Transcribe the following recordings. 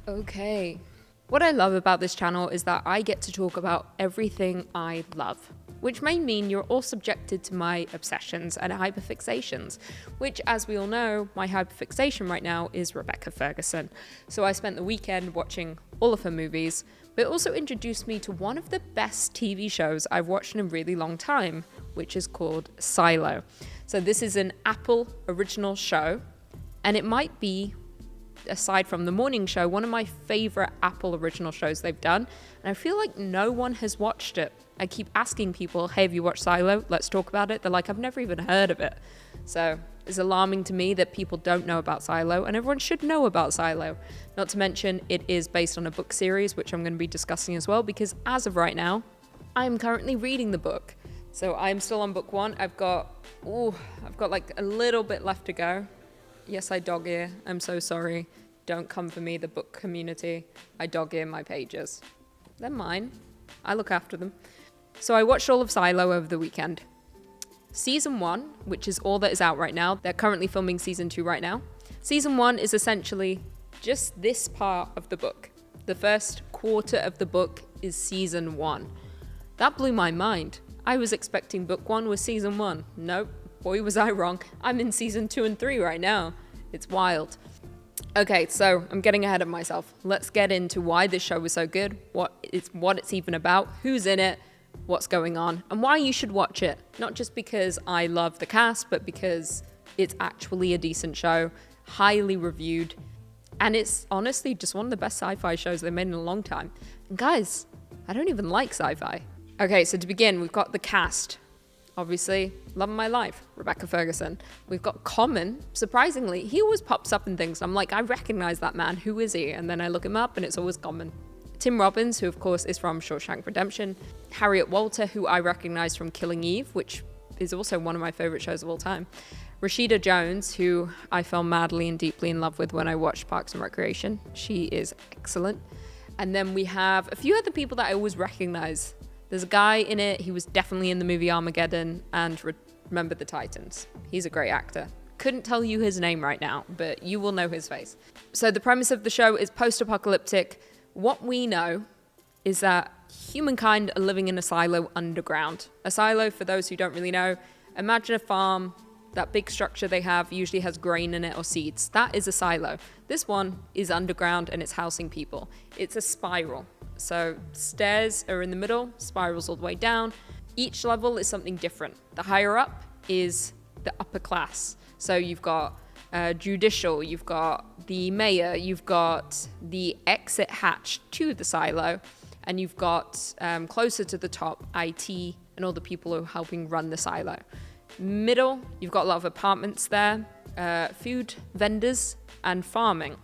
Okay. What I love about this channel is that I get to talk about everything I love, which may mean you're all subjected to my obsessions and hyperfixations, which, as we all know, my hyperfixation right now is Rebecca Ferguson. So I spent the weekend watching all of her movies, but it also introduced me to one of the best TV shows I've watched in a really long time, which is called Silo. So this is an Apple original show, and it might be, aside from the morning show, one of my favorite Apple original shows they've done, and I feel like no one has watched it. I keep asking people, hey, have you watched Silo? Let's talk about it. They're like, I've never even heard of it. So it's alarming to me that people don't know about Silo, and everyone should know about Silo. Not to mention, it is based on a book series, which I'm going to be discussing as well, because as of right now, I'm currently reading the book. So I'm still on book 1. I've got like a little bit left to go. Yes, I dog ear. I'm so sorry. Don't come for me, the book community. I dog ear my pages. They're mine. I look after them. So I watched all of Silo over the weekend. Season 1, which is all that is out right now. They're currently filming season 2 right now. Season 1 is essentially just this part of the book. The first quarter of the book is season 1. That blew my mind. I was expecting book 1 was season 1. Nope. Boy, was I wrong. I'm in season 2 and 3 right now. It's wild. Okay, so I'm getting ahead of myself. Let's get into why this show was so good, what it's even about, who's in it, what's going on, and why you should watch it. Not just because I love the cast, but because it's actually a decent show, highly reviewed, and it's honestly just one of the best sci-fi shows they've made in a long time. And guys, I don't even like sci-fi. Okay, so to begin, we've got the cast. Obviously, love of my life, Rebecca Ferguson. We've got Common. Surprisingly, he always pops up in things. I'm like, I recognize that man. Who is he? And then I look him up and it's always Common. Tim Robbins, who of course is from Shawshank Redemption. Harriet Walter, who I recognize from Killing Eve, which is also one of my favorite shows of all time. Rashida Jones, who I fell madly and deeply in love with when I watched Parks and Recreation. She is excellent. And then we have a few other people that I always recognize. There's a guy in it, he was definitely in the movie Armageddon and Remember the Titans. He's a great actor. Couldn't tell you his name right now, but you will know his face. So the premise of the show is post-apocalyptic. What we know is that humankind are living in a silo underground. A silo, for those who don't really know, imagine a farm. That big structure they have usually has grain in it or seeds. That is a silo. This one is underground and it's housing people. It's a spiral. So stairs are in the middle, spirals all the way down. Each level is something different. The higher up is the upper class. So you've got judicial, you've got the mayor, you've got the exit hatch to the silo, and you've got closer to the top, IT, and all the people who are helping run the silo. Middle, you've got a lot of apartments there, food vendors, and farming.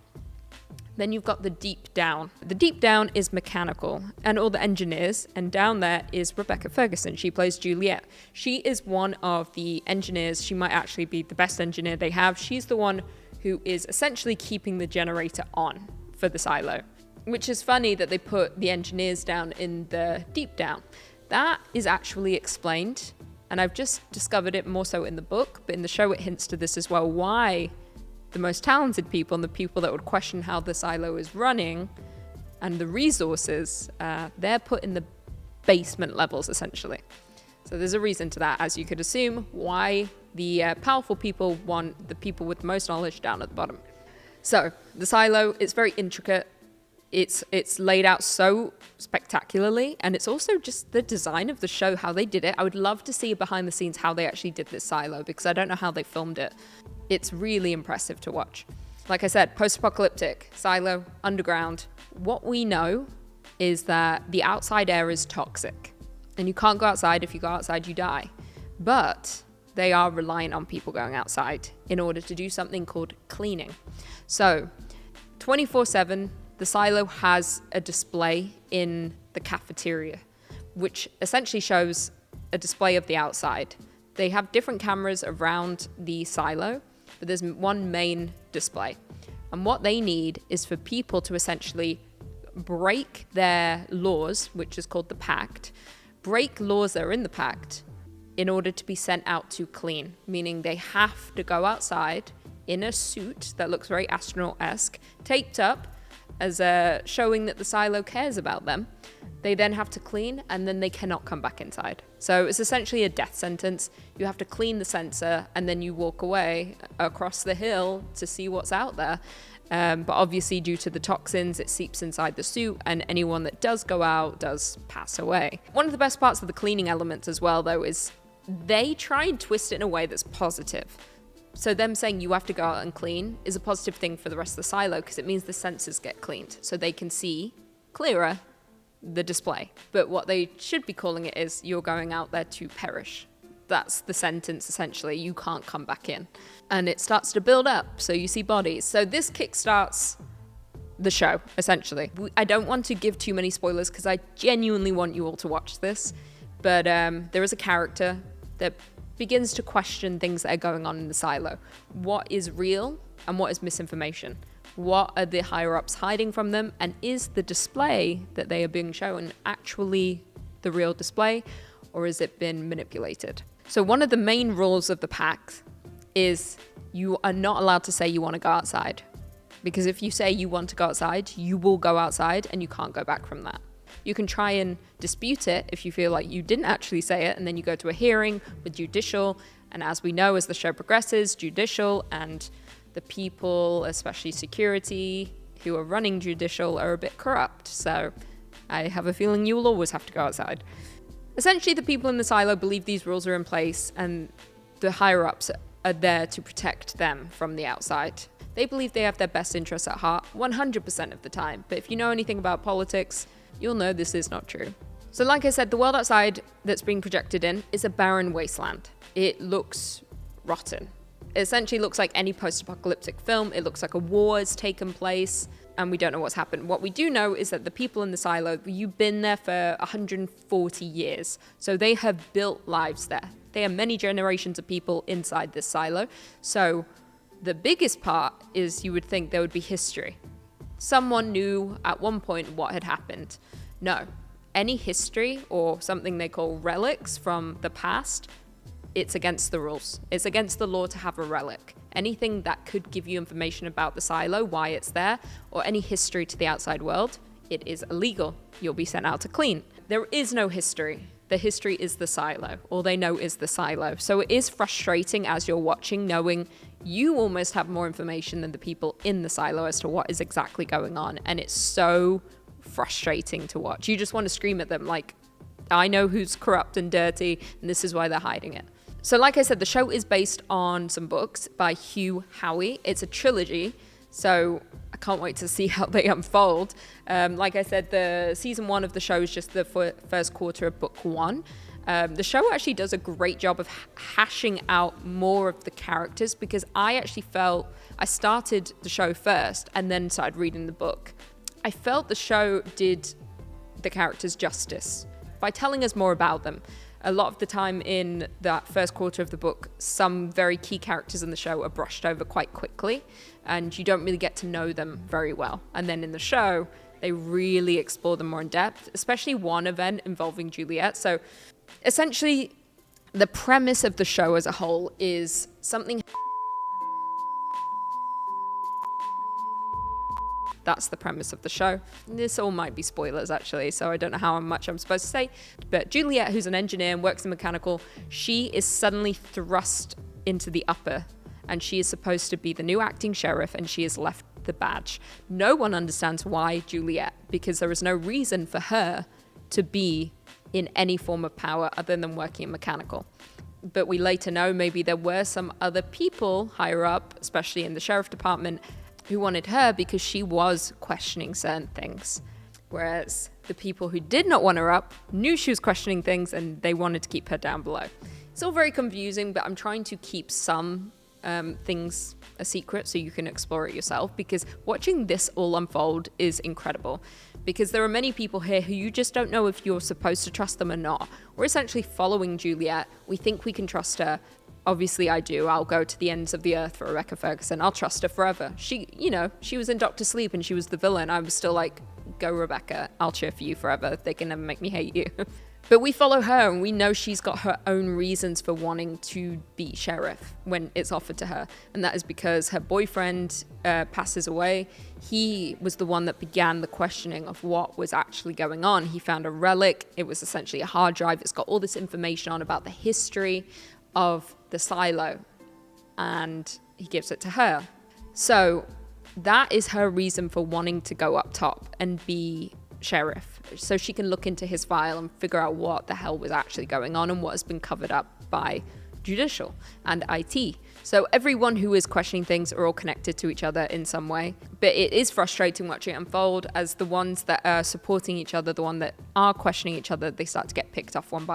Then you've got the deep down. The deep down is mechanical and all the engineers, and down there is Rebecca Ferguson. She plays Juliet. She is one of the engineers. She might actually be the best engineer they have. She's the one who is essentially keeping the generator on for the silo, which is funny that they put the engineers down in the deep down. That is actually explained, and I've just discovered it more so in the book, but in the show it hints to this as well, why the most talented people and the people that would question how the silo is running and the resources, they're put in the basement levels, essentially. So there's a reason to that, as you could assume, why the powerful people want the people with the most knowledge down at the bottom. So the silo, it's very intricate. It's laid out so spectacularly, and it's also just the design of the show, how they did it. I would love to see behind the scenes how they actually did this silo, because I don't know how they filmed it. It's really impressive to watch. Like I said, post-apocalyptic, silo, underground. What we know is that the outside air is toxic, and you can't go outside. If you go outside, you die. But they are reliant on people going outside in order to do something called cleaning. So 24/7, the silo has a display in the cafeteria, which essentially shows a display of the outside. They have different cameras around the silo, but there's one main display. And what they need is for people to essentially break their laws, which is called the pact, break laws that are in the pact in order to be sent out to clean, meaning they have to go outside in a suit that looks very astronaut-esque, taped up, as showing that the silo cares about them. They then have to clean, and then they cannot come back inside. So it's essentially a death sentence. You have to clean the sensor, and then you walk away across the hill to see what's out there. But obviously, due to the toxins, it seeps inside the suit, and anyone that does go out does pass away. One of the best parts of the cleaning elements as well, though, is they try and twist it in a way that's positive. So them saying you have to go out and clean is a positive thing for the rest of the silo, because it means the sensors get cleaned, so they can see clearer the display. But what they should be calling it is you're going out there to perish. That's the sentence, essentially. You can't come back in. And it starts to build up, so you see bodies. So this kickstarts the show, essentially. I don't want to give too many spoilers because I genuinely want you all to watch this. But there is a character that begins to question things that are going on in the silo. What is real and what is misinformation? What are the higher-ups hiding from them? And is the display that they are being shown actually the real display, or has it been manipulated? So one of the main rules of the pact is you are not allowed to say you want to go outside. Because if you say you want to go outside, you will go outside and you can't go back from that. You can try and dispute it if you feel like you didn't actually say it, and then you go to a hearing with judicial. And as we know, as the show progresses, judicial and the people, especially security, who are running judicial are a bit corrupt. So I have a feeling you will always have to go outside. Essentially, the people in the silo believe these rules are in place and the higher-ups are there to protect them from the outside. They believe they have their best interests at heart 100% of the time. But if you know anything about politics, you'll know this is not true. So like I said, the world outside that's being projected in is a barren wasteland. It looks rotten. It essentially looks like any post-apocalyptic film. It looks like a war has taken place and we don't know what's happened. What we do know is that the people in the silo, you've been there for 140 years. So they have built lives there. There are many generations of people inside this silo. So the biggest part is you would think there would be history. Someone knew at one point what had happened. No. Any history or something they call relics from the past, it's against the rules. It's against the law to have a relic. Anything that could give you information about the silo, why it's there, or any history to the outside world, it is illegal. You'll be sent out to clean. There is no history. The history is the silo. All they know is the silo. So it is frustrating as you're watching, knowing you almost have more information than the people in the silo as to what is exactly going on. And it's so frustrating to watch. You just want to scream at them like, I know who's corrupt and dirty, and this is why they're hiding it. So like I said, the show is based on some books by Hugh Howey. It's a trilogy, so I can't wait to see how they unfold. Like I said, the season 1 of the show is just the first quarter of book 1. The show actually does a great job of hashing out more of the characters, because I actually felt I started the show first and then started reading the book. I felt the show did the characters justice by telling us more about them. A lot of the time in that first quarter of the book, some very key characters in the show are brushed over quite quickly, and you don't really get to know them very well. And then in the show, they really explore them more in depth, especially one event involving Juliet. So essentially, the premise of the show as a whole is something. That's the premise of the show. This all might be spoilers, actually, so I don't know how much I'm supposed to say. But Juliet, who's an engineer and works in mechanical, she is suddenly thrust into the upper, and she is supposed to be the new acting sheriff, and she has left the badge. No one understands why Juliet, because there is no reason for her to be in any form of power other than working in mechanical. But we later know maybe there were some other people higher up, especially in the sheriff department, who wanted her because she was questioning certain things. Whereas the people who did not want her up knew she was questioning things and they wanted to keep her down below. It's all very confusing, but I'm trying to keep some things a secret so you can explore it yourself, because watching this all unfold is incredible. Because there are many people here who you just don't know if you're supposed to trust them or not. We're essentially following Juliet. We think we can trust her. Obviously I do. I'll go to the ends of the earth for Rebecca Ferguson. I'll trust her forever. She was in Doctor Sleep and she was the villain. I was still like, go Rebecca. I'll cheer for you forever. They can never make me hate you. But we follow her and we know she's got her own reasons for wanting to be sheriff when it's offered to her. And that is because her boyfriend passes away. He was the one that began the questioning of what was actually going on. He found a relic. It was essentially a hard drive. It's got all this information on about the history of the silo. And he gives it to her. So that is her reason for wanting to go up top and be sheriff, so she can look into his file and figure out what the hell was actually going on and what has been covered up by judicial and IT. So everyone who is questioning things are all connected to each other in some way. But it is frustrating watching it unfold as the ones that are supporting each other, the one that are questioning each other, they start to get picked off one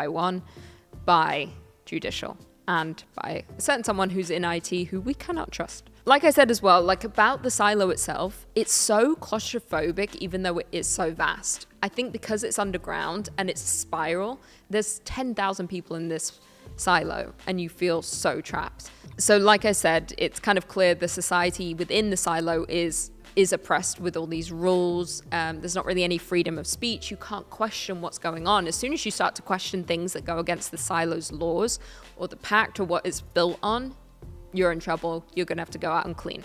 by judicial and by a certain someone who's in IT who we cannot trust. Like I said as well, like about the silo itself, it's so claustrophobic even though it is so vast. I think because it's underground and it's a spiral, there's 10,000 people in this silo and you feel so trapped. So like I said, it's kind of clear the society within the silo is oppressed with all these rules. There's not really any freedom of speech. You can't question what's going on. As soon as you start to question things that go against the silo's laws or the pact or what it's built on, you're in trouble. You're going to have to go out and clean.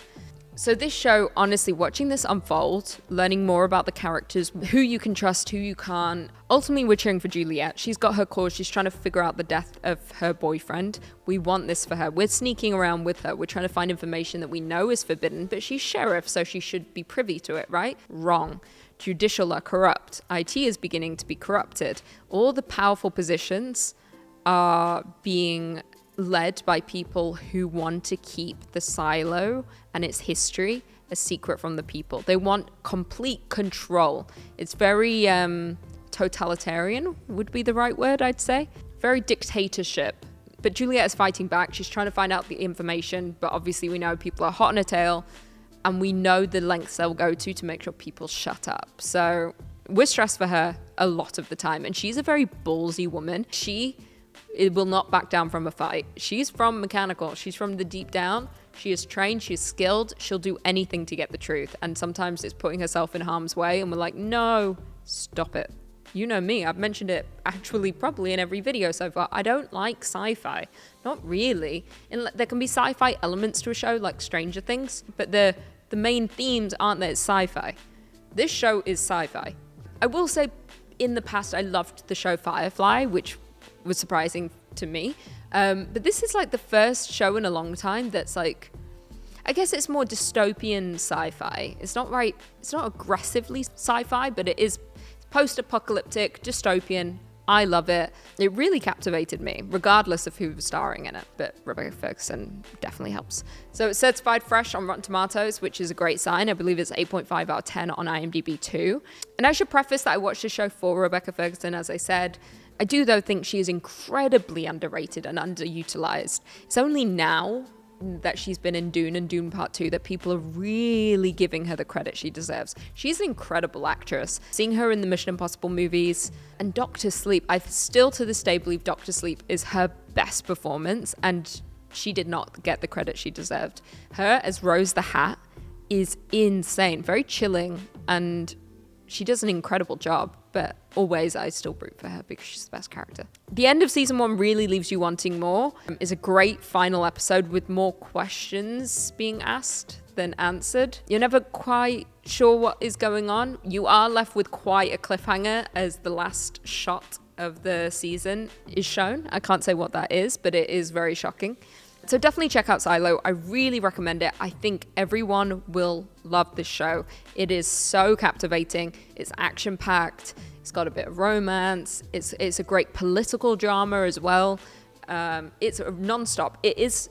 So this show, honestly, watching this unfold, learning more about the characters, who you can trust, who you can't. Ultimately, we're cheering for Juliet. She's got her cause. She's trying to figure out the death of her boyfriend. We want this for her. We're sneaking around with her. We're trying to find information that we know is forbidden, but she's sheriff, so she should be privy to it, right? Wrong. Judicial are corrupt. IT is beginning to be corrupted. All the powerful positions are being led by people who want to keep the silo and its history a secret from the people. They want complete control. It's very totalitarian would be the right word, I'd say. Very dictatorship. But Juliet is fighting back. She's trying to find out the information, but obviously we know people are hot on her tail and we know the lengths they'll go to make sure people shut up. So we're stressed for her a lot of the time. And she's a very ballsy woman. It will not back down from a fight. She's from mechanical. She's from the deep down. She is trained. She's skilled. She'll do anything to get the truth. And sometimes it's putting herself in harm's way. And we're like, no, stop it. You know me. I've mentioned it actually probably in every video so far. I don't like sci-fi. Not really. There can be sci-fi elements to a show like Stranger Things. But the main themes aren't that it's sci-fi. This show is sci-fi. I will say in the past I loved the show Firefly, which was surprising to me. But this is like the first show in a long time that's like, I guess it's more dystopian sci-fi. It's not aggressively sci-fi, but it is post-apocalyptic, dystopian. I love it. It really captivated me, regardless of who was starring in it. But Rebecca Ferguson definitely helps. So it's certified fresh on Rotten Tomatoes, which is a great sign. I believe it's 8.5 out of 10 on IMDb too. And I should preface that I watched the show for Rebecca Ferguson, as I said. I do, though, think she is incredibly underrated and underutilized. It's only now that she's been in Dune and Dune Part 2 that people are really giving her the credit she deserves. She's an incredible actress. Seeing her in the Mission Impossible movies and Doctor Sleep, I still to this day believe Doctor Sleep is her best performance, and she did not get the credit she deserved. Her as Rose the Hat is insane, very chilling, and she does an incredible job, but always I still root for her because she's the best character. The end of season 1 really leaves you wanting more. It's a great final episode with more questions being asked than answered. You're never quite sure what is going on. You are left with quite a cliffhanger as the last shot of the season is shown. I can't say what that is, but it is very shocking. So definitely check out Silo. I really recommend it. I think everyone will love this show. It is so captivating. It's action-packed. It's got a bit of romance. It's a great political drama as well. It's non-stop.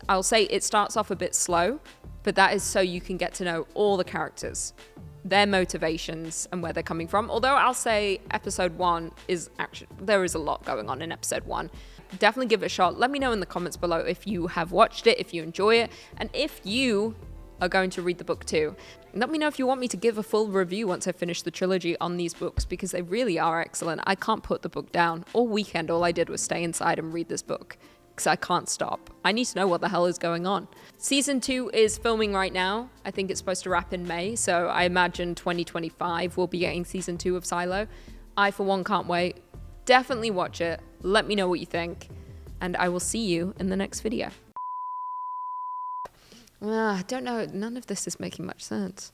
I'll say it starts off a bit slow, but that is so you can get to know all the characters, their motivations and where they're coming from. Although I'll say episode 1 there is a lot going on in episode 1. Definitely give it a shot. Let me know in the comments below if you have watched it, if you enjoy it, and if you are going to read the book too. Let me know if you want me to give a full review once I finish the trilogy on these books, because they really are excellent. I can't put the book down. All weekend, all I did was stay inside and read this book because I can't stop. I need to know what the hell is going on. Season 2 is filming right now. I think it's supposed to wrap in May, so I imagine 2025 we'll be getting season 2 of Silo. I, for one, can't wait. definitely watch it. Let me know what you think, and I will see you in the next video. I don't know, none of this is making much sense.